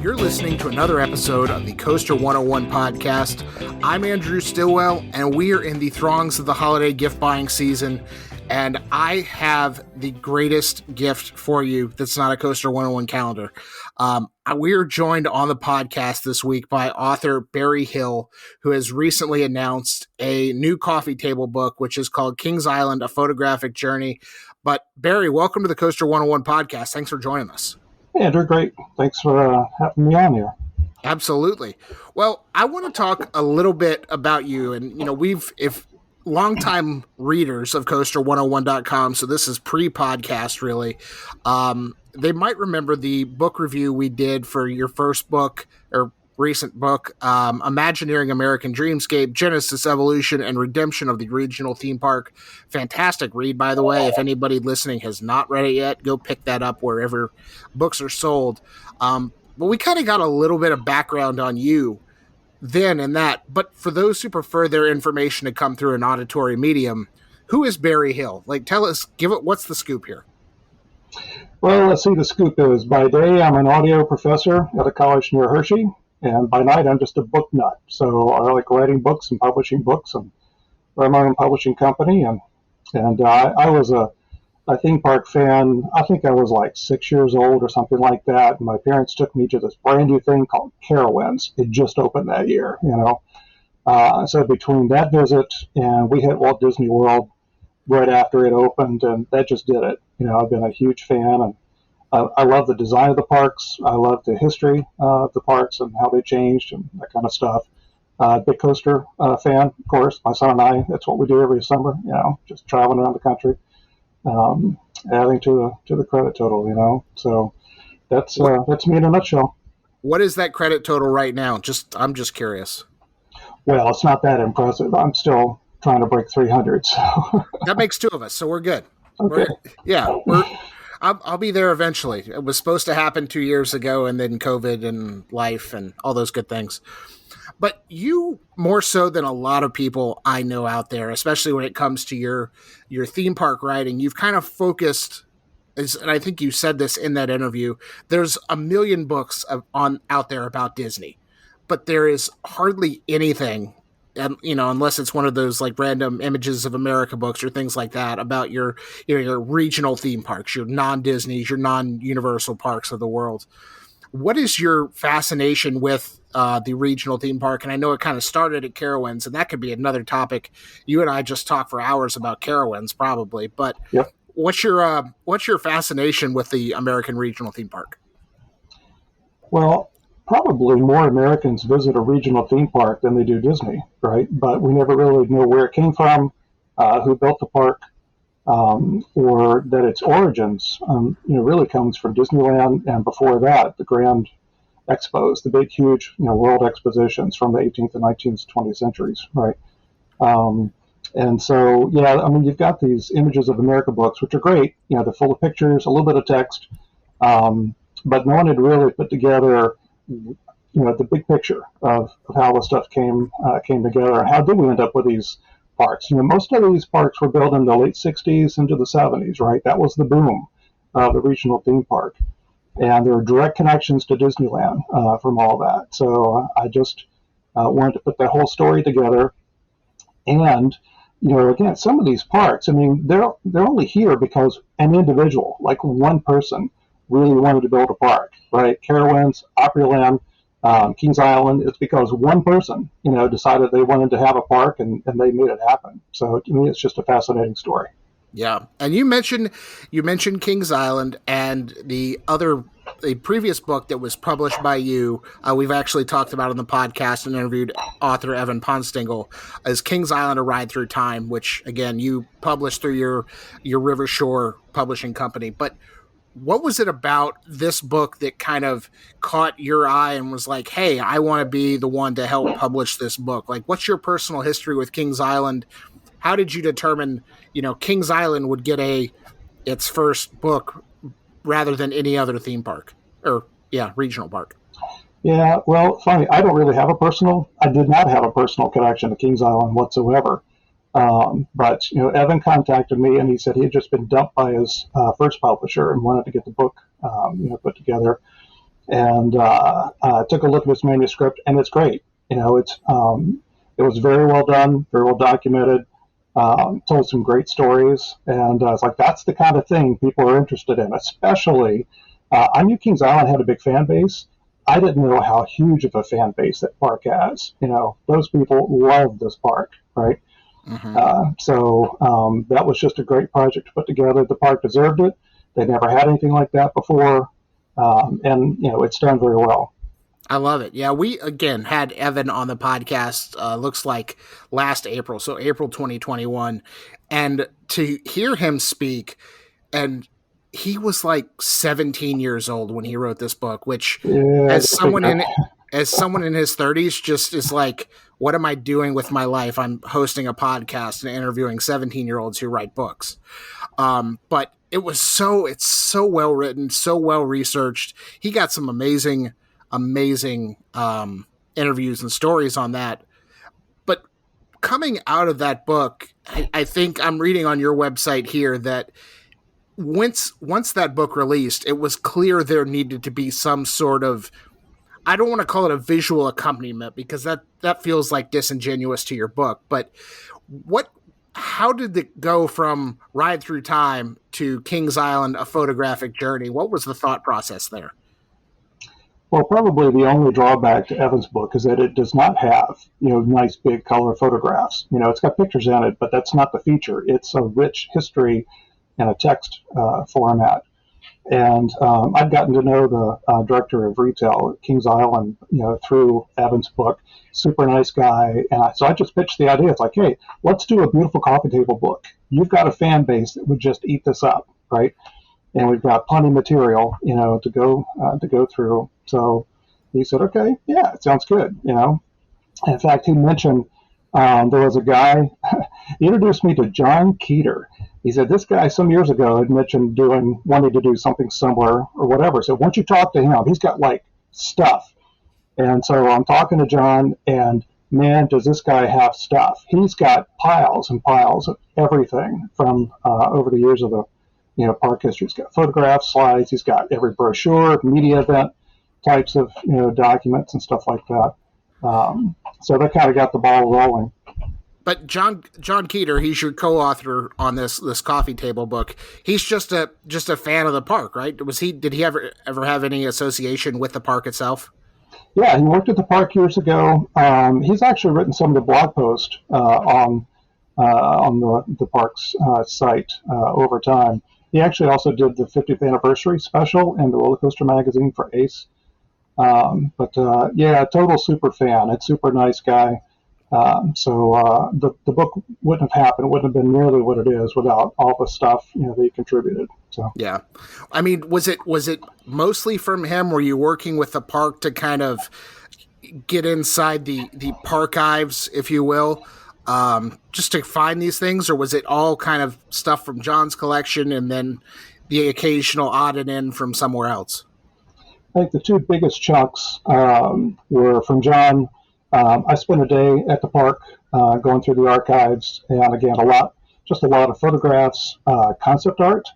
You're listening to another episode of the Coaster101 podcast. I'm Andrew Stillwell, and we are in the throngs of the holiday gift buying season, and I have the greatest gift for you that's not a Coaster101 calendar. We are joined on the podcast this week by author Barry Hill, who has recently announced a new coffee table book, which is called Kings Island, A Photographic Journey. But Barry, welcome to the Coaster101 podcast. Thanks for joining us. Hey, Andrew, great. Thanks for having me on here. Absolutely. Well, I want to talk a little bit about you. And, you know, if longtime readers of Coaster101.com, so this is pre-podcast really, they might remember the book review we did for your first book or recent book, Imagineering American Dreamscape, Genesis, Evolution, and Redemption of the Regional Theme Park. Fantastic read, by the way. If anybody listening has not read it yet, go pick that up wherever books are sold. But we kind of got a little bit of background on you then and that. But for those who prefer their information to come through an auditory medium, who is Barry Hill? Like, tell us, what's the scoop here? Well, let's see. The scoop is, by day, I'm an audio professor at a college near Hershey. And by night, I'm just a book nut. So I like writing books and publishing books, and run my own publishing company. And I was a theme park fan. I think I was like 6 years old or something like that. And my parents took me to this brand new thing called Carowinds. It just opened that year, you know. So between that visit and we hit Walt Disney World right after it opened, and that just did it. You know, I've been a huge fan, and I love the design of the parks. I love the history of the parks and how they changed and that kind of stuff. Big coaster fan, of course. My son and I, that's what we do every summer, you know, just traveling around the country, adding to the credit total, you know. So that's me in a nutshell. What is that credit total right now? I'm just curious. Well, it's not that impressive. I'm still trying to break 300. So that makes two of us, so we're good. Okay. I'll be there eventually. It was supposed to happen 2 years ago, and then COVID and life and all those good things. But you, more so than a lot of people I know out there, especially when it comes to your theme park writing, you've kind of focused, and I think you said this in that interview, there's a million books out there about Disney, but there is hardly anything, you know, unless it's one of those like random Images of America books or things like that about your regional theme parks, your non-Disney's, your non-Universal parks of the world. What is your fascination with the regional theme park? And I know it kind of started at Carowinds, and that could be another topic. You and I just talk for hours about Carowinds probably, but yep. What's your fascination with the American regional theme park? Well, probably more Americans visit a regional theme park than they do Disney, right? But we never really know where it came from, who built the park, or that its origins, really comes from Disneyland, and before that, the Grand Expos, the big, huge, world expositions from the 18th and 19th, 20th centuries, right? And so, you've got these Images of America books, which are great. They're full of pictures, a little bit of text, but no one had really put together the big picture of how the stuff came together. How did we end up with these parks? Most of these parks were built in the late 60s into the 70s, right? That was the boom of the regional theme park. And there are direct connections to Disneyland from all that. So I just wanted to put that whole story together. And, again, some of these parks, they're only here because an individual, like one person, really wanted to build a park, right? Carowinds, Opryland, Kings Island, it's because one person, decided they wanted to have a park, and they made it happen. So to me, it's just a fascinating story. Yeah. And you mentioned Kings Island, and the previous book that was published by you, we've actually talked about on the podcast and interviewed author Evan Ponstingle, is Kings Island, A Ride Through Time, which, again, you published through your Rivershore publishing company. But what was it about this book that kind of caught your eye and was like, hey, I want to be the one to help publish this book? Like, what's your personal history with Kings Island? How did you determine, Kings Island would get its first book rather than any other theme park or regional park? Yeah, well, funny, I did not have a personal connection to Kings Island whatsoever. But Evan contacted me, and he said he had just been dumped by his first publisher and wanted to get the book put together. And took a look at his manuscript, and it's great. It was very well done, very well documented. Told some great stories, and I was like, that's the kind of thing people are interested in. Especially, I knew Kings Island had a big fan base. I didn't know how huge of a fan base that park has. Those people love this park, right? So that was just a great project to put together. The park deserved it. They never had anything like that before, and it's done very well. I love it. Yeah, we again had Evan on the podcast. Looks like last April, so April 2021, and to hear him speak, and he was like 17 years old when he wrote this book, which as someone in his 30s just is like, what am I doing with my life? I'm hosting a podcast and interviewing 17-year-olds who write books. But it's so well written, so well researched. He got some amazing interviews and stories on that. But coming out of that book, I think I'm reading on your website here that once that book released, it was clear there needed to be some sort of, I don't want to call it a visual accompaniment because that feels like disingenuous to your book, but how did it go from Ride Through Time to Kings Island, A Photographic Journey? What was the thought process there? Well, probably the only drawback to Evan's book is that it does not have, nice big color photographs. It's got pictures in it, but that's not the feature. It's a rich history in a text format. And I've gotten to know the director of retail at Kings Island, through Evan's book. Super nice guy. And so I just pitched the idea. It's like, hey, let's do a beautiful coffee table book. You've got a fan base that would just eat this up, right? And we've got plenty of material, to go through. So he said, okay, yeah, it sounds good, In fact, he mentioned there was a guy, he introduced me to John Keeter. He said this guy some years ago had mentioned wanting to do something similar or whatever. So once you talk to him, he's got like stuff. And so I'm talking to John, and man, does this guy have stuff. He's got piles and piles of everything from over the years of the park history. He's got photographs, slides. He's got every brochure, media event types of documents and stuff like that. So that kind of got the ball rolling. But John Keeter, he's your co-author on this coffee table book. He's just a fan of the park, right? Did he ever have any association with the park itself? Yeah, he worked at the park years ago. He's actually written some of the blog posts on the park's site over time. He actually also did the 50th anniversary special in the roller coaster magazine for Ace. Total super fan. It's super nice guy. So the book wouldn't have happened. It wouldn't have been nearly what it is without all the stuff that he contributed. So yeah, I mean, was it mostly from him? Were you working with the park to kind of get inside the parchives, if you will, just to find these things, or was it all kind of stuff from John's collection and then the occasional odd and end from somewhere else? I think the two biggest chunks were from John. I spent a day at the park going through the archives, and again, a lot of photographs, concept art.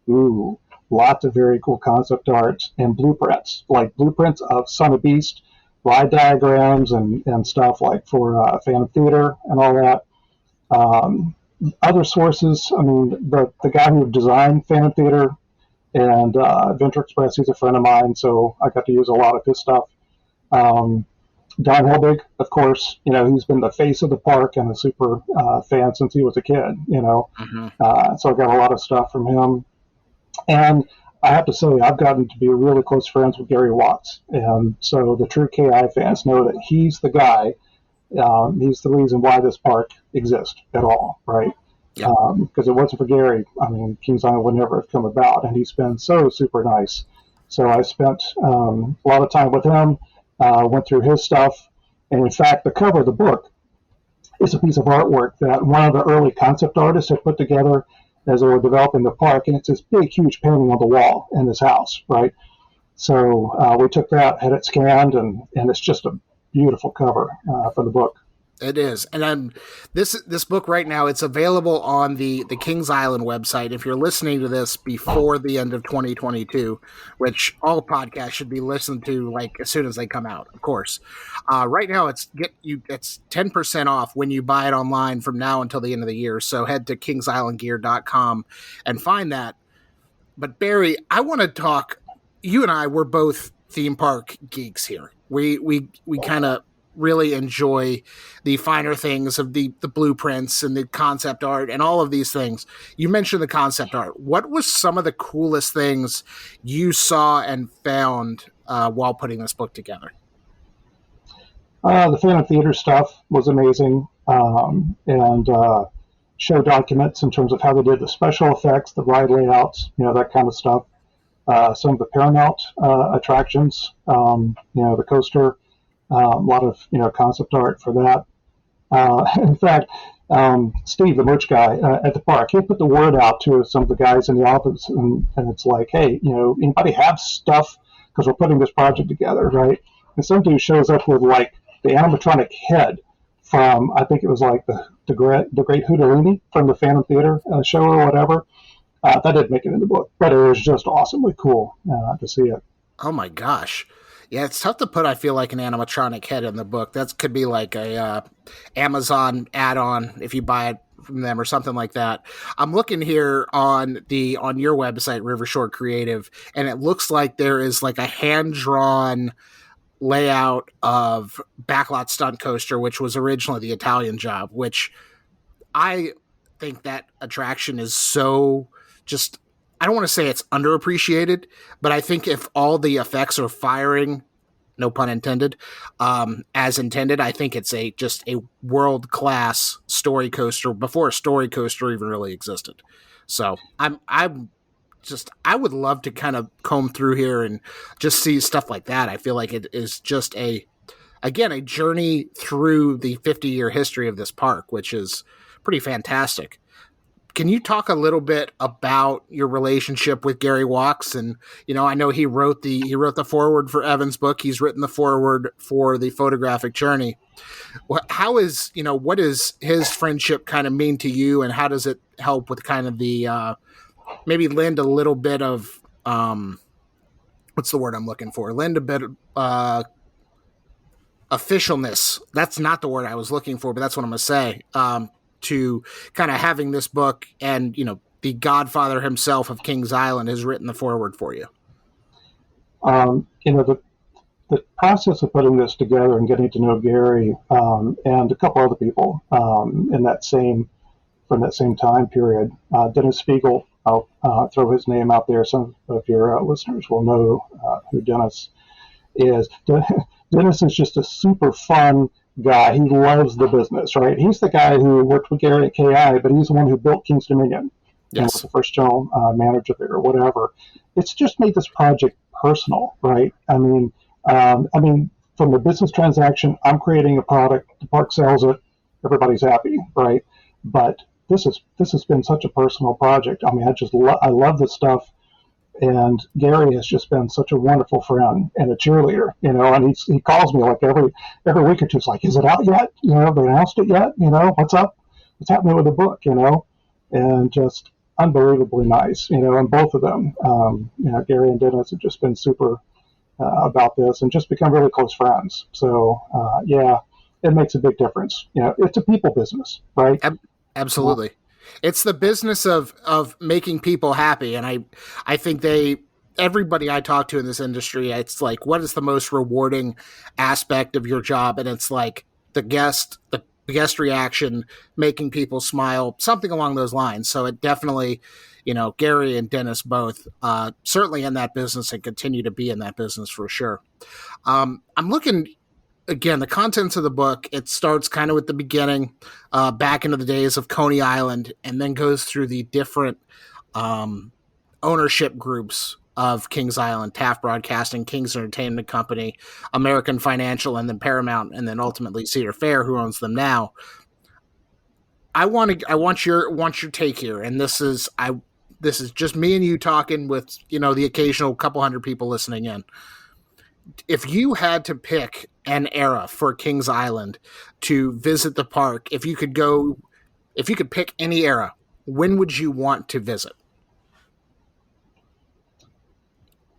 Ooh, lots of very cool concept art and blueprints, like blueprints of Son of Beast, ride diagrams, and stuff like for Phantom Theater and all that. Other sources, I mean, the guy who designed Phantom Theater and Adventure Express, he's a friend of mine, so I got to use a lot of his stuff. Don Helbig, of course, he's been the face of the park and a super fan since he was a kid, Mm-hmm. So I got a lot of stuff from him. And I have to say, I've gotten to be really close friends with Gary Watts. And so the true KI fans know that he's the guy. He's the reason why this park exists at all, right? Yeah. Because it wasn't for Gary, I mean, Kings Island would never have come about. And he's been so super nice. So I spent a lot of time with him. Went through his stuff, and in fact, the cover of the book is a piece of artwork that one of the early concept artists had put together as they were developing the park, and it's this big, huge painting on the wall in his house, right? So we took that, had it scanned, and it's just a beautiful cover for the book. It is, and this book right now. It's available on the Kings Island website. If you're listening to this before the end of 2022, which all podcasts should be listened to like as soon as they come out, of course. Right now, it's 10% off when you buy it online from now until the end of the year. So head to kingsislandgear.com and find that. But Barry, I want to talk. You and I were both theme park geeks here. We kind of really enjoy the finer things of the blueprints and the concept art and all of these things. You mentioned the concept art. What was some of the coolest things you saw and found while putting this book together? The Phantom Theater stuff was amazing, and show documents in terms of how they did the special effects, the ride layouts, that kind of stuff. Some of the Paramount attractions, the coaster, a lot of concept art for that. In fact, Steve, the merch guy at the park, he put the word out to some of the guys in the office, and it's like, hey, anybody have stuff, because we're putting this project together, right? And some dude shows up with like the animatronic head from, I think it was like the Great Houdini from the Phantom Theater show or whatever. That didn't make it in the book, but it was just awesomely cool to see it. Oh my gosh. Yeah, it's tough to put, I feel like, an animatronic head in the book. That could be like a Amazon add-on if you buy it from them or something like that. I'm looking here on your website, Rivershore Creative, and it looks like there is like a hand-drawn layout of Backlot Stunt Coaster, which was originally the Italian Job, which I think that attraction is so just... I don't want to say it's underappreciated, but I think if all the effects are firing, no pun intended, as intended, I think it's just a world-class story coaster before a story coaster even really existed. So I would love to kind of comb through here and just see stuff like that. I feel like it is just a journey through the 50-year history of this park, which is pretty fantastic. Can you talk a little bit about your relationship with Gary Walks? And, I know he wrote the foreword for Evan's book. He's written the foreword for the Photographic Journey. What does his friendship kind of mean to you, and how does it help with kind of the, maybe lend a little bit of, what's the word I'm looking for? Lend a bit of, officialness. That's not the word I was looking for, but that's what I'm going to say. To kind of having this book, and the godfather himself of Kings Island has written the foreword for you. The process of putting this together and getting to know Gary and a couple other people from that same time period. Dennis Spiegel, I'll throw his name out there. Some of your listeners will know who Dennis is. Dennis is just a super fun guy. He loves the business, right? He's the guy who worked with Gary at KI, but he's the one who built Kings Dominion. Yes. And was the first general manager there or whatever. It's just made this project personal, right? I mean, from the business transaction, I'm creating a product, the park sells it, everybody's happy, right? But this has been such a personal project. I mean, I love this stuff. And Gary has just been such a wonderful friend and a cheerleader, and he calls me like every week or two. It's like, is it out yet? They announced it yet? What's up? What's happening with the book? And just unbelievably nice, and both of them, Gary and Dennis have just been super about this and just become really close friends. So, it makes a big difference. It's a people business, right? Absolutely. It's the business of making people happy. And I think everybody I talk to in this industry, it's like, what is the most rewarding aspect of your job? And it's like the guest reaction, making people smile, something along those lines. So it definitely, Gary and Dennis both certainly in that business and continue to be in that business for sure. I'm looking... Again, the contents of the book, it starts kind of with the beginning, back into the days of Coney Island, and then goes through the different ownership groups of Kings Island: Taft Broadcasting, Kings Entertainment Company, American Financial, and then Paramount, and then ultimately Cedar Fair, who owns them now. I want your take here, and this is just me and you talking with the occasional couple hundred people listening in. If you had to pick an era for Kings Island to visit the park, if you could pick any era, when would you want to visit?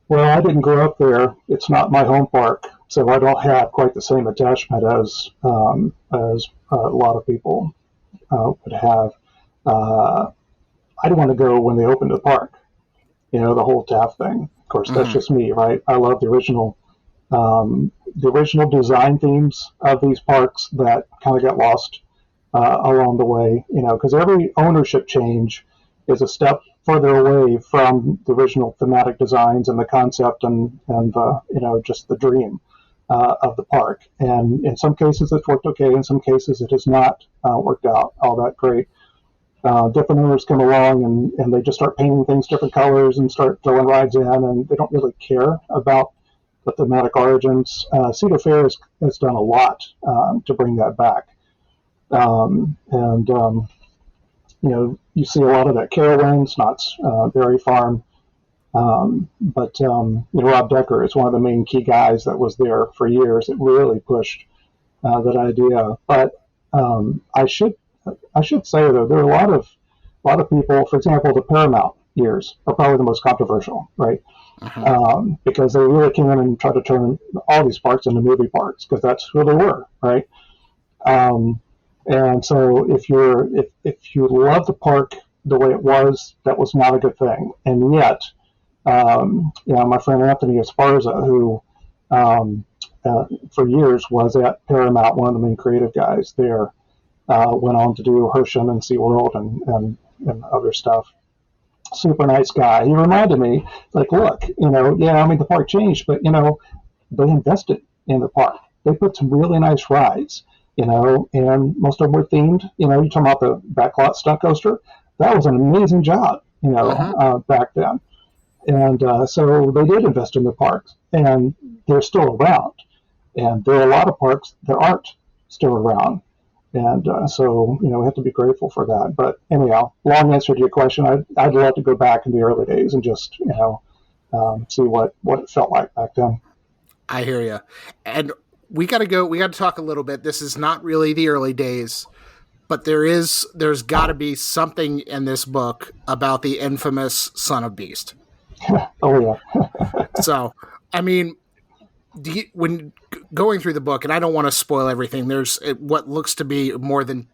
Well, I didn't grow up there. It's not my home park, so I don't have quite the same attachment as a lot of people would have. Uh, I'd want to go when they opened the park. The whole Taft thing. Of course, that's Mm-hmm. just me, right? I love the original design themes of these parks that kind of got lost along the way. Because every ownership change is a step further away from the original thematic designs and the concept and just the dream of the park. And in some cases, it's worked okay. In some cases, it has not worked out all that great. Different owners come along and they just start painting things different colors and start throwing rides in, and they don't really care about the thematic origins. Cedar Fair has done a lot to bring that back. And you see a lot of that Carowinds, Knott's Berry Farm. But Rob Decker is one of the main key guys that was there for years. It really pushed that idea. But I should say though, there are a lot of people. For example, the Paramount years are probably the most controversial, right? Uh-huh. Because they really came in and tried to turn all these parks into movie parks because that's who they were, right? Um, and so if you love the park the way it was, that was not a good thing. And yet, my friend Anthony Esparza, who for years was at Paramount, one of the main creative guys there, went on to do Herschend and SeaWorld and other stuff. Super nice guy. He reminded me, like, look, the park changed, but, they invested in the park. They put some really nice rides, and most of them were themed. You're talking about the backlot stunt coaster. That was an amazing job, Uh-huh. back then. And so they did invest in the parks, and they're still around. And there are a lot of parks that aren't still around. And so, we have to be grateful for that. But anyhow, long answer to your question, I'd love to go back in the early days and just, see what it felt like back then. I hear you. And we got to go. We got to talk a little bit. This is not really the early days, but there's got to be something in this book about the infamous Son of Beast. Oh, yeah. So, I mean, when going through the book, and I don't want to spoil everything, there's what looks to be more than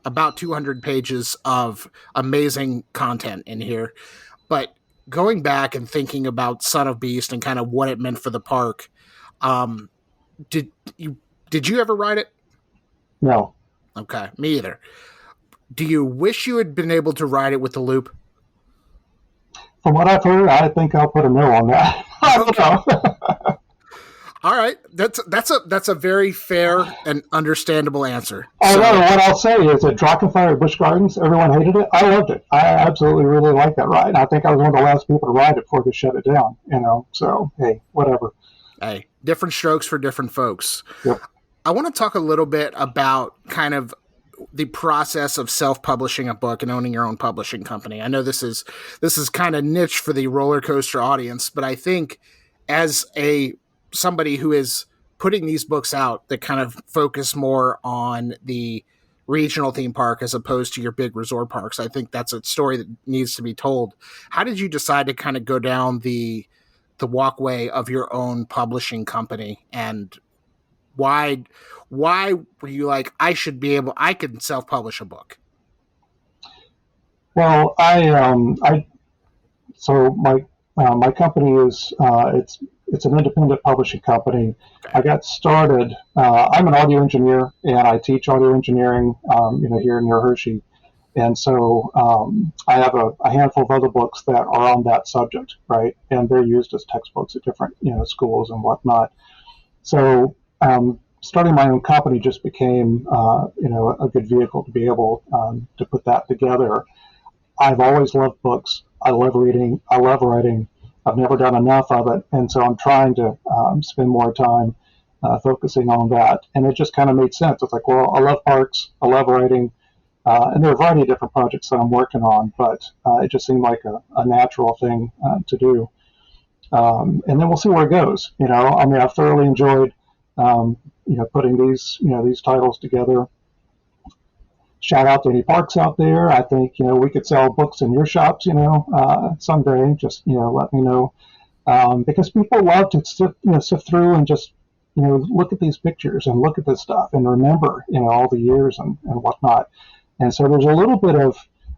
about 200 pages of amazing content in here. But going back and thinking about Son of Beast and kind of what it meant for the park, um, did you ever ride it? No. Okay, me either. Do you wish you had been able to ride it with the loop? From what I've heard, I think I'll put a no on that. I don't know. All right, that's a very fair and understandable answer. Although what I'll say is at Drachenfire at Busch Gardens, everyone hated it. I loved it. I absolutely really liked that ride. I think I was one of the last people to ride it before they shut it down. So hey, whatever. Hey, different strokes for different folks. Yep. I want to talk a little bit about kind of the process of self-publishing a book and owning your own publishing company. I know this is kind of niche for the roller coaster audience, but I think as somebody who is putting these books out that kind of focus more on the regional theme park as opposed to your big resort parks, I think that's a story that needs to be told. How did you decide to kind of go down the walkway of your own publishing company, and why were you like, I can self-publish a book? Well, so my company is it's an independent publishing company. Okay. I got started. I'm an audio engineer and I teach audio engineering, here near Hershey. And so I have a handful of other books that are on that subject, right? And they're used as textbooks at different schools and whatnot. So starting my own company just became a good vehicle to be able to put that together. I've always loved books. I love reading. I love writing. I've never done enough of it, and so I'm trying to spend more time focusing on that. And it just kind of made sense. It's like, well, I love parks. I love writing. And there are a variety of different projects that I'm working on, but it just seemed like a natural thing to do. And then we'll see where it goes. I've thoroughly enjoyed putting these titles together. Shout out to any parks out there. I think we could sell books in your shops. Someday. Just let me know, because people love to sift through and just look at these pictures and look at this stuff and remember all the years and whatnot. And so there's a little bit of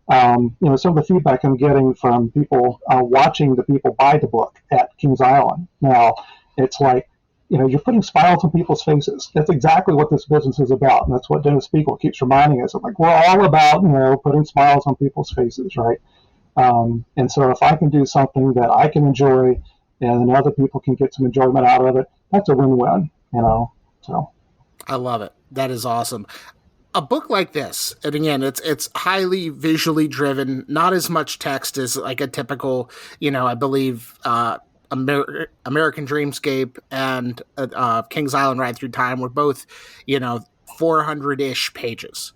some of the feedback I'm getting from people watching the people buy the book at Kings Island. Now, it's like, you're putting smiles on people's faces. That's exactly what this business is about. And that's what Dennis Spiegel keeps reminding us of. Like, we're all about, putting smiles on people's faces, right? And so if I can do something that I can enjoy and then other people can get some enjoyment out of it, that's a win-win, so. I love it. That is awesome. A book like this, and again, it's highly visually driven, not as much text as like a typical, I believe, American Dreamscape and Kings Island Ride Through Time were both, 400-ish pages.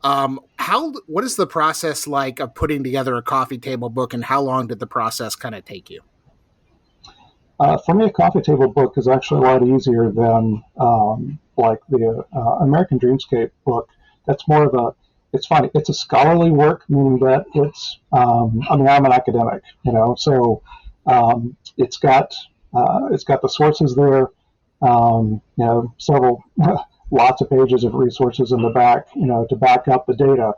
What is the process like of putting together a coffee table book, and how long did the process kind of take you? For me, a coffee table book is actually a lot easier than like the American Dreamscape book. That's more of it's funny. It's a scholarly work, meaning that I'm an academic, so it's got the sources there, several lots of pages of resources in the back, to back up the data.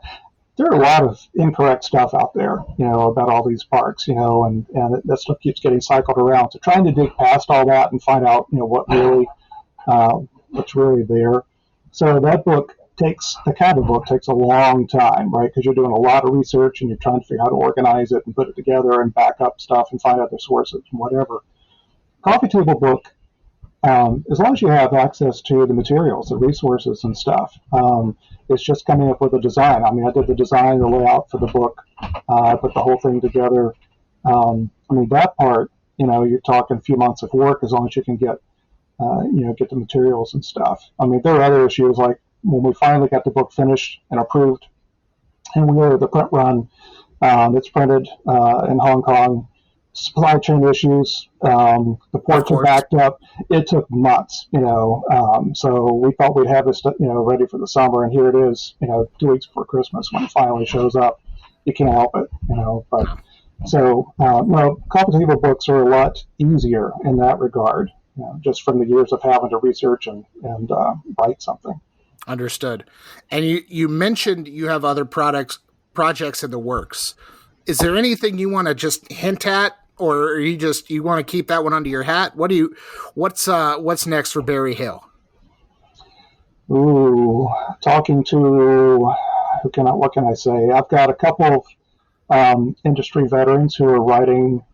There are a lot of incorrect stuff out there, about all these parks, and that stuff keeps getting cycled around. So trying to dig past all that and find out, what's really there. So that book takes a long time, right? Because you're doing a lot of research and you're trying to figure out how to organize it and put it together and back up stuff and find other sources and whatever. Coffee table book, as long as you have access to the materials, the resources and stuff, it's just coming up with a design. I mean, I did the design, the layout for the book, I put the whole thing together. That part, you're talking a few months of work as long as you can get the materials and stuff. There are other issues, like when we finally got the book finished and approved, and we ordered the print run, it's printed in Hong Kong. Supply chain issues, the ports are backed up. It took months, so we thought we'd have this, ready for the summer, and here it is, 2 weeks before Christmas when it finally shows up. You can't help it, but so, coffee table books are a lot easier in that regard, just from the years of having to research and write something. Understood. And you mentioned you have other projects in the works. Is there anything you want to just hint at, or you want to keep that one under your hat? What's next for Barry Hill? Ooh, talking to what can I say? I've got a couple of industry veterans who are writing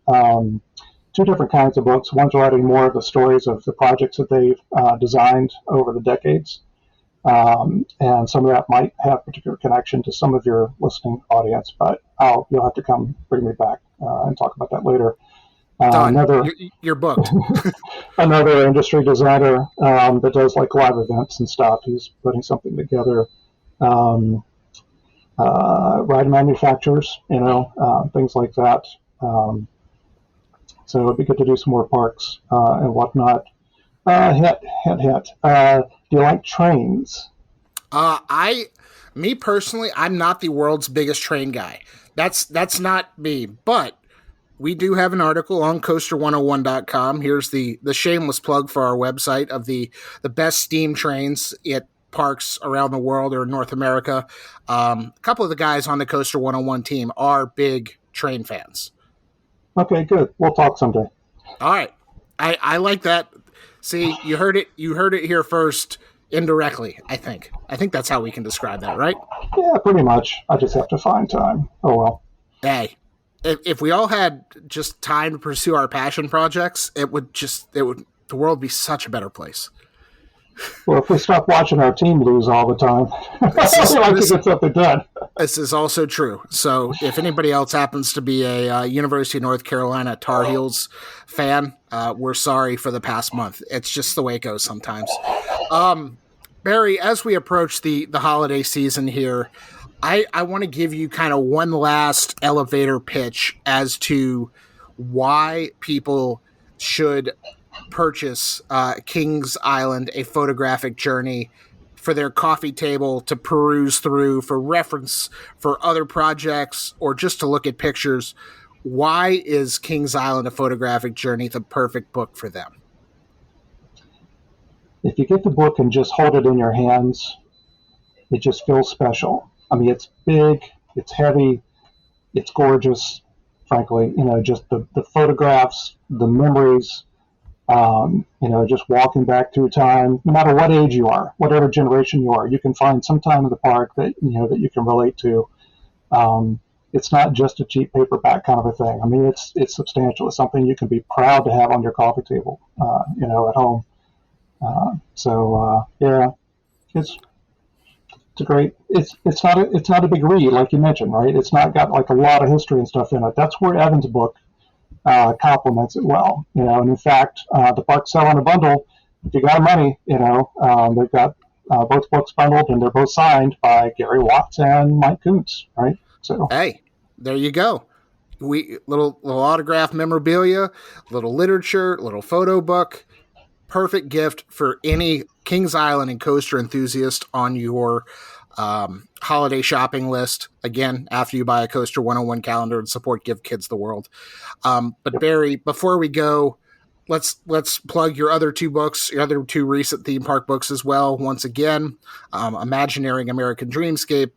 two different kinds of books. One's writing more of the stories of the projects that they've designed over the decades. And some of that might have particular connection to some of your listening audience, but you'll have to come bring me back and talk about that later. You're booked. Another industry designer that does like live events and stuff. He's putting something together. Ride manufacturers, things like that. So it'd be good to do some more parks and whatnot. Do you like trains? Me personally, I'm not the world's biggest train guy. That's not me. But we do have an article on Coaster101.com. Here's the shameless plug for our website of the best steam trains at parks around the world or North America. A couple of the guys on the Coaster 101 team are big train fans. Okay, good. We'll talk someday. All right. I like that. See, you heard it here first indirectly, I think. I think that's how we can describe that, right? Yeah, pretty much. I just have to find time. Oh, well. Hey, if we all had just time to pursue our passion projects, the world would be such a better place. Well, if we stop watching our team lose all the time, I like to get something done. This is also true. So if anybody else happens to be a University of North Carolina Tar Heels fan, we're sorry for the past month. It's just the way it goes sometimes. Barry, as we approach the holiday season here, I want to give you kind of one last elevator pitch as to why people should purchase Kings Island, A Photographic Journey for their coffee table to peruse through for reference for other projects or just to look at pictures, why is Kings Island, A Photographic Journey the perfect book for them? If you get the book and just hold it in your hands, it just feels special. I mean, it's big, it's heavy, it's gorgeous, frankly. Just the photographs, the memories, just walking back through time, no matter what age you are, whatever generation you are, you can find some time in the park that you can relate to. It's not just a cheap paperback kind of a thing. I mean, it's substantial. It's something you can be proud to have on your coffee table, at home. It's a great. It's not a big read like you mentioned, right? It's not got like a lot of history and stuff in it. That's where Evan's book complements it well, and in fact, the parks sell in a bundle. If you got money, they've got both books bundled, and they're both signed by Gary Watts and Mike Kuntz, right? So hey, there you go. Little autograph memorabilia, little literature, little photo book. Perfect gift for any Kings Island and coaster enthusiast on your holiday shopping list. Again, after you buy a Coaster101 calendar and support Give Kids the World. But Barry, before we go, let's plug your other two books, your other two recent theme park books as well. Once again, Imagineering American Dreamscape.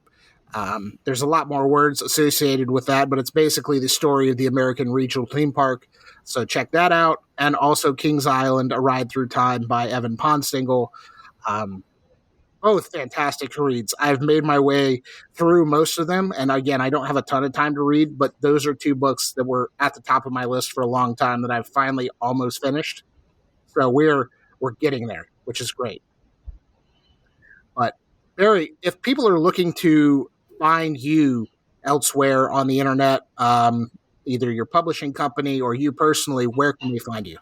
There's a lot more words associated with that, but it's basically the story of the American Regional Theme Park. So check that out. And also Kings Island, A Ride Through Time by Evan Ponstingle. Both fantastic reads. I've made my way through most of them. And again, I don't have a ton of time to read, but those are two books that were at the top of my list for a long time that I've finally almost finished. So we're getting there, which is great. But Barry, if people are looking to find you elsewhere on the internet, either your publishing company or you personally, where can they find you?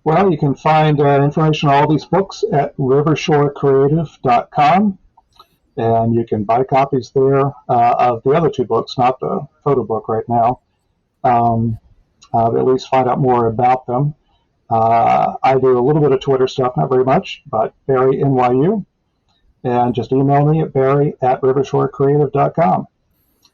Well, you can find information on all these books at rivershorecreative.com, and you can buy copies there of the other two books, not the photo book right now, but at least find out more about them. I do a little bit of Twitter stuff, not very much, but Barry NYU, and just email me at barry@rivershorecreative.com.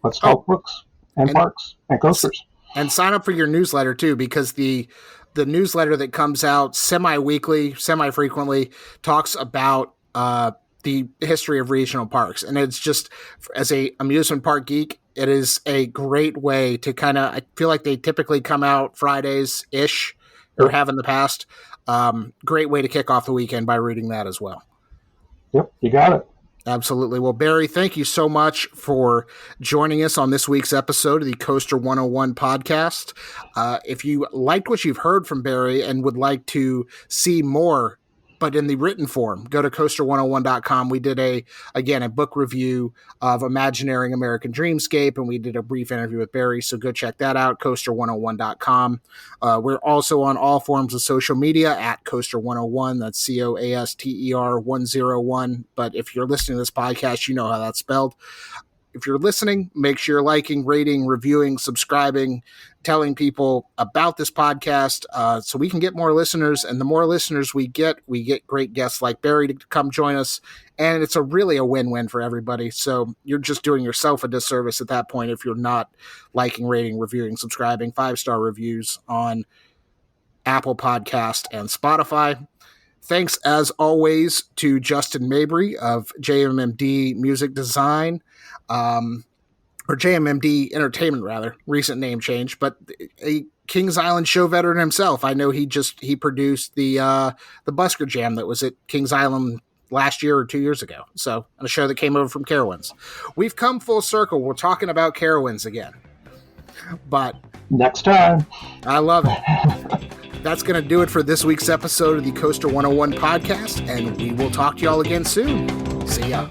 Let's talk books and parks and coasters. And sign up for your newsletter, too, because the newsletter that comes out semi-weekly, semi-frequently, talks about the history of regional parks. And it's just, as a amusement park geek, it is a great way to I feel like they typically come out Fridays-ish, or have in the past. Great way to kick off the weekend by reading that as well. Yep, you got it. Absolutely. Well, Barry, thank you so much for joining us on this week's episode of the Coaster101 podcast. If you liked what you've heard from Barry and would like to see more, but in the written form, go to coaster101.com. We did a book review of Imagineering American Dreamscape, and we did a brief interview with Barry, so go check that out, coaster101.com. We're also on all forms of social media at Coaster101. That's COASTER101. But if you're listening to this podcast, you know how that's spelled. If you're listening, make sure you're liking, rating, reviewing, subscribing, telling people about this podcast so we can get more listeners. And the more listeners we get great guests like Barry to come join us. And it's really a win-win for everybody. So you're just doing yourself a disservice at that point if you're not liking, rating, reviewing, subscribing, 5-star reviews on Apple Podcast and Spotify. Thanks, as always, to Justin Mabry of JMMD Music Design. Or JMMD Entertainment, rather, recent name change, but a Kings Island show veteran himself. I know he produced the Busker Jam that was at Kings Island last year or 2 years ago. So, a show that came over from Carowinds. We've come full circle. We're talking about Carowinds again. But next time. I love it. That's going to do it for this week's episode of the Coaster101 podcast, and we will talk to y'all again soon. See ya.